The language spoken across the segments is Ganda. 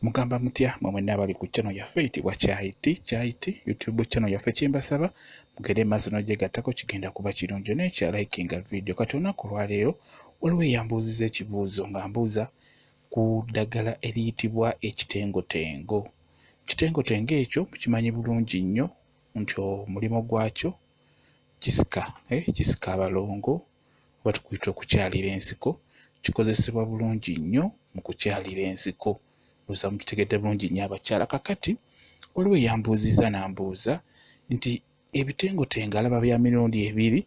Mugamba mutya mmwe n'abali ku channel yaffe eyitibwa Kyayiti YouTube channel yaffe kyembasaba mugende maaso n'ogyegattako kigenda kuba kirungi n'ekya likinga video. Kati olunaku olwaleero waliwo eyambuuziza ekibuuzo nga mbuuza ku ddagala eriyitibwa ekitengotengo. Ekitengotengo ekyo mukimanyi bulungi nnyo nti omulimu gwakyo kisika abalongo oba tukuyita okukyalira ensiko. Kikozesebwa bulungi nnyo mu kukyalira ensiko. Lusa mukitegedde bulungi nnyo abakyala. Kakati waliwo eyambuuziza n'ambuuza nti ebitengotengo alaba bya mirundi ebiri,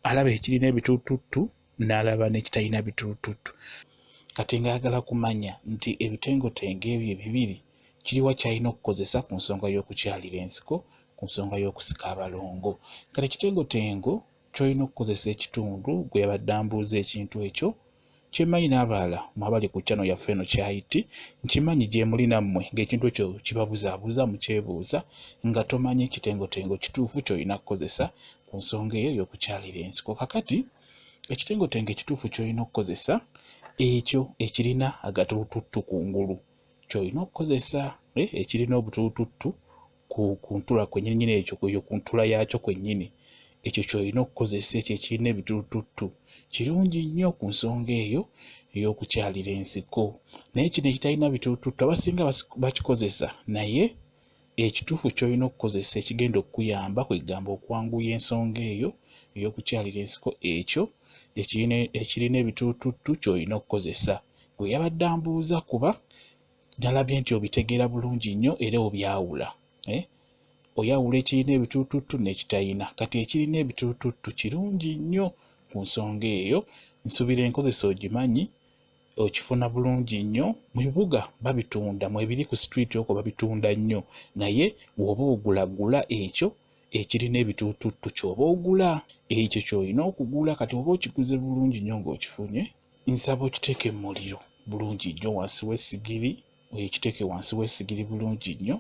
alaba ekirina ebituutuuttu n'alaba n'ekitalina bituutuuttu. Kati ng'ayagala kumanya nti ebitengotengo ebyo ebibiri kiriwa kyalina okukozesa ku nsonga y'okukyalira ensiko, ku nsonga y'okusika abalongo. Kati ekitengotengo ky'olina okukozesa ekitundu gwe yabadde ambuuza ekintu ekyo kyemmanyi n'abalala mwabali ku channel yaffe eno Kyayiti nkimanyi gye muli nammwe ng'ekintu ekyo kibabuzaabuza mukyebuuza nga tomanyi ekitengotengo kituufu ky'olina kukozesa ku nsonga eyo y'okukyalira ensiko. Kakati ekitengotengo ekituufu ky'olina okukozesa ekyo ekirina agatuutuuttu kungulu ky'olina okukozesa, ekirina obutuutuuttu ku ntula kwennyini ekyo ku ntula yaakyo kwennyini, ekyo ky'olina okukozesa ekyo ekirina ebituutuuttu. Kirungi nnyo ku nsonga eyo ey'okukyalira ensiko. Naye kino ekitalina bituutuuttu abasinga bakikozesa, naye ekituufu ky'olina okukozesa ekigenda okukuyamba kwegamba okwanguya ensonga eyo ey'okukyalira ensiko, ekyo ekirina ebituutuuttu ky'olina okukozesa. Gwe yabadde ambuuza kuba nalabye nti obitegeera bulungi nnyo era obyawula. Oyawula ekirina ebituutuuttu n'ekitalina. Kati ekirina ebituutuuttu kirungi nnyo ku nsonga eyo. Nsuubira enkozesa ogimanyi, okifuna bulungi nnyo. Mu bibuga babitunda, mwebiri ku street okwo babitunda nnyo, naye bw'oba ogulagula ekyo ekirina ebituutuuttu ky'oba ogula, ekyo ky'olina okugula. Kati oba okiguze bulungi nnyo ng'okifunye, nsaba okiteeke mu muliro bulungi nnyo wansi w'essigiri, okiteeke wansi w'essigiri bulungi nnyo.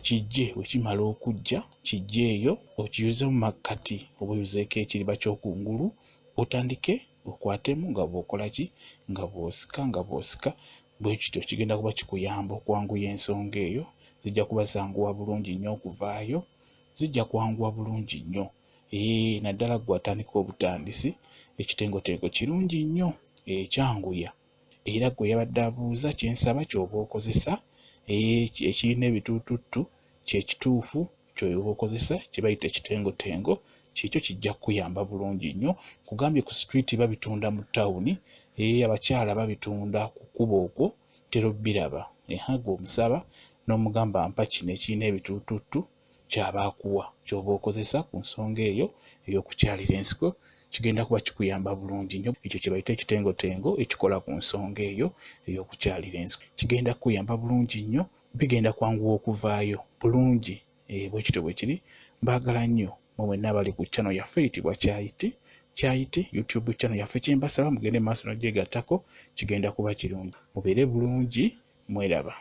Kijje bwe kimala okujja, kijje eyo okiyuze mu makkati oba oyuzeeko ekiriba ky'okungulu, otandike okwatemu nga bw'okola ki, nga bw'osika bwe kityo kigenda kuba kikuyamba okwanguya ensonga eyo. Zijja kuba zanguwa bulungi nnyo okuvaayo, zijja kwanguwa bulungi nnyo. Naddala gwe atandika obutandisi, ekitengotengo kirungi nnyo, kyanguya. Era gwe yabadde abuuza kyensaba ky'oba okozesa ekirina ebituutuuttu kyekituufu ky'oba okozesa kye bayita ekitengotengo, kikyo kijja kukuyamba bulungi nnyo. Kugambye ku street babitunda mu ttawuni, abakyala babitunda ku kkubo okwo, tera biraba. Gwe omusaba n'omugamba mpa kino ekirina ebituutuuttu ky'aba akuwa, ky'oba okozesa ku nsonga eyo ey'okukyalira ensiko. Kigenda kuba kikuyamba bulungi nnyo. Ekyo kye bayita ekitengotengo ekikola ku nsonga eyo ey'okukyalira ensiko kigenda kukuyamba bulungi nnyo, bigenda kwanguwa okuvaayo bulungi. Bwe kityo bwe kiri. Mbaagala nnyo mmwe mwenna abali ku channel yaffe eyitibwa Kyayiti YouTube channel yaffe kyembasaba mugende maaso n'ogyegattako, kigenda kuba kirungi. Mubeere bulungi, mweraba.